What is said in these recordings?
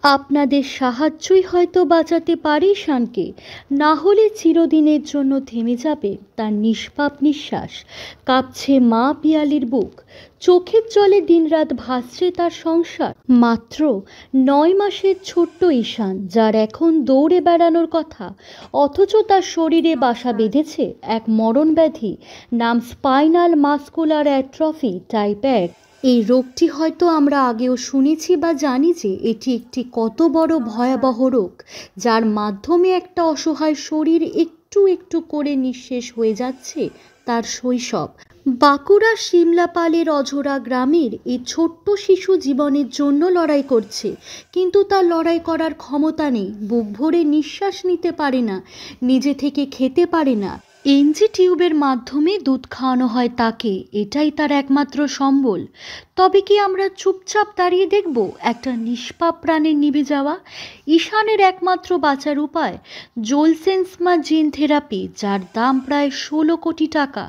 আপনাদের সাহায্যই হয়তো বাঁচাতে পারে ঈশানকে, না হলে চিরদিনের জন্য থেমে যাবে তার নিষ্পাপ নিঃশ্বাস। কাঁপছে মা পিয়ালির বুক, চোখের জলে দিনরাত ভাসছে তার সংসার। মাত্র 9 মাসের ছোট্ট ঈশান, যার এখন দৌড়ে বেড়ানোর কথা, অথচ তার শরীরে বাসা বেঁধেছে এক মরণ ব্যাধি, নাম স্পাইনাল মাস্কুলার অ্যাট্রফি টাইপ 1। এই রোগটি হয়তো আমরা আগেও শুনেছি বা জানি যে এটি একটি কত বড় ভয়াবহ রোগ, যার মাধ্যমে একটা অসহায় শরীর একটু একটু করে নিঃশেষ হয়ে যাচ্ছে তার শৈশব। বাঁকুড়ার সিমলাপালের অঝোরা গ্রামের এই ছোট্ট শিশু জীবনের জন্য লড়াই করছে, কিন্তু তার লড়াই করার ক্ষমতা নেই। বুক ভরে নিঃশ্বাস নিতে পারে না, নিজে থেকে খেতে পারে না। এনজি টিউবের মাধ্যমে দুধ খাওয়ানো হয় তাকে, এটাই তার একমাত্র সম্বল। তবে কি আমরা চুপচাপ দাঁড়িয়ে দেখব একটা নিষ্পাপ প্রাণের নিভে যাওয়া? ঈশানের একমাত্র বাঁচার উপায় জোলসেন্সমা জিন থেরাপি, যার দাম প্রায় 16 কোটি টাকা।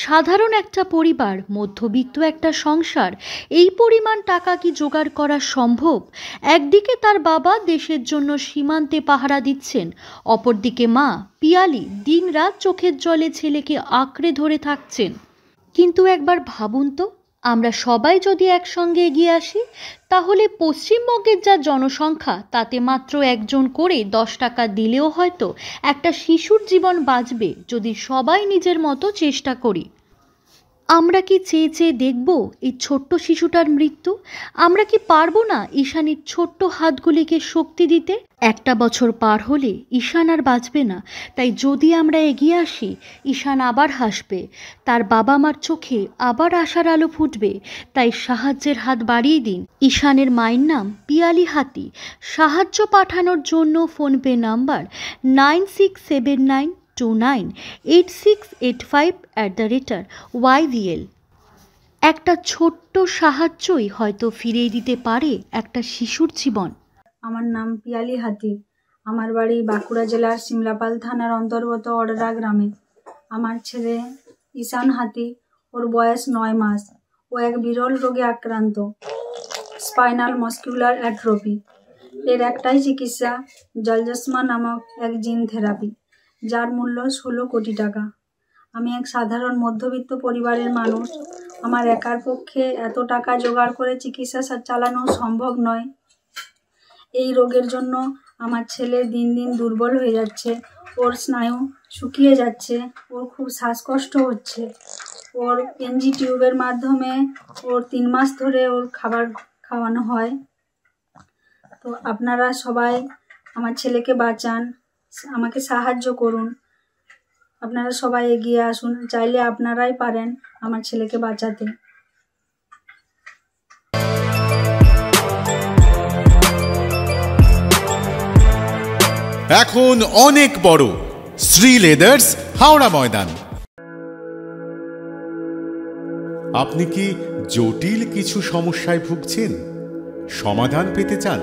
সাধারণ একটা পরিবার, মধ্যবিত্ত একটা সংসার, এই পরিমাণ টাকা কি জোগাড় করা সম্ভব? একদিকে তার বাবা দেশের জন্য সীমান্তে পাহারা দিচ্ছেন, অপরদিকে মা পিয়ালি দিনরাত চোখের জলে ছেলেকে আঁকড়ে ধরে থাকছেন। কিন্তু একবার ভাবুন তো, আমরা সবাই যদি একসঙ্গে এগিয়ে আসি, তাহলে পশ্চিমবঙ্গের যা জনসংখ্যা, তাতে মাত্র একজন করে 10 টাকা দিলেও হয়তো একটা শিশুর জীবন বাঁচবে, যদি সবাই নিজের মতো চেষ্টা করি। আমরা কি চেয়ে চেয়ে দেখব এই ছোট্ট শিশুটার মৃত্যু? আমরা কি পারবো না ঈশানের ছোট্ট হাতগুলিকে শক্তি দিতে? একটা বছর পার হলে ঈশান আর বাঁচবে না, তাই যদি আমরা এগিয়ে আসি, ঈশান আবার হাসবে, তার বাবা মার চোখে আবার আশার আলো ফুটবে। তাই সাহায্যের হাত বাড়িয়ে দিন। ঈশানের মায়ের নাম পিয়ালি হাতি। সাহায্য পাঠানোর জন্য ফোনপে নাম্বার 9679298685 একটা ছোট্ট সাহায্যই হয়তো ফিরিয়ে দিতে পারে একটা শিশুর জীবন। আমার নাম পিয়ালি হাতি। আমার বাড়ি বাঁকুড়া জেলার সিমলাপাল থানার অন্তর্গত অডরা গ্রামে। আমার ছেলে ঈশান হাতি, ওর বয়স 9 মাস। ও এক বিরল রোগে আক্রান্ত, স্পাইনাল মাস্কুলার অ্যাট্রফি। এর একটাই চিকিৎসা জলজস্মা নামক এক জিন থেরাপি, যার মূল্য 16 কোটি টাকা। আমি এক সাধারণ মধ্যবিত্ত পরিবারের মানুষ। আমার একার পক্ষে এত টাকা জোগাড় করে চিকিৎসা চালানো সম্ভব নয়। এই রোগের জন্য আমার ছেলে দিন দিন দুর্বল হয়ে যাচ্ছে, ওর স্নায়ু শুকিয়ে যাচ্ছে, ওর খুব শ্বাসকষ্ট হচ্ছে। ওর এনজি টিউবের মাধ্যমে ওর 3 মাস ধরে ওর খাবার খাওয়ানো হয়। তো আপনারা সবাই আমার ছেলেকে বাঁচান, আমাকে সাহায্য করুন। আপনারা সবাই এগিয়ে আসুন, চাইলে আপনারাই পারেন আমার ছেলেকে বাঁচাতে। এখন অনেক বড় শ্রী লেদার্স, হাওড়া ময়দান। আপনি কি জটিল কিছু সমস্যায় ভুগছেন, সমাধান পেতে চান?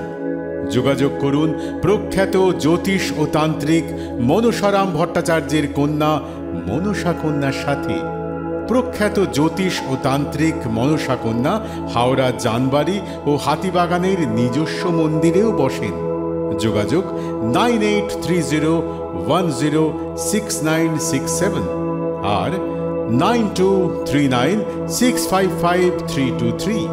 যোগাযোগ করুন প্রখ্যাত জ্যোতিষ ও তান্ত্রিক মনসারাম ভট্টাচার্যের কন্যা মনসা কন্যার সাথে। প্রখ্যাত জ্যোতিষ ও তান্ত্রিক মনসা কন্যা হাওড়া জানবাড়ি ও হাতিবাগানের নিজস্ব মন্দিরেও বসেন। যোগাযোগ 9830106967 আর 9239655323।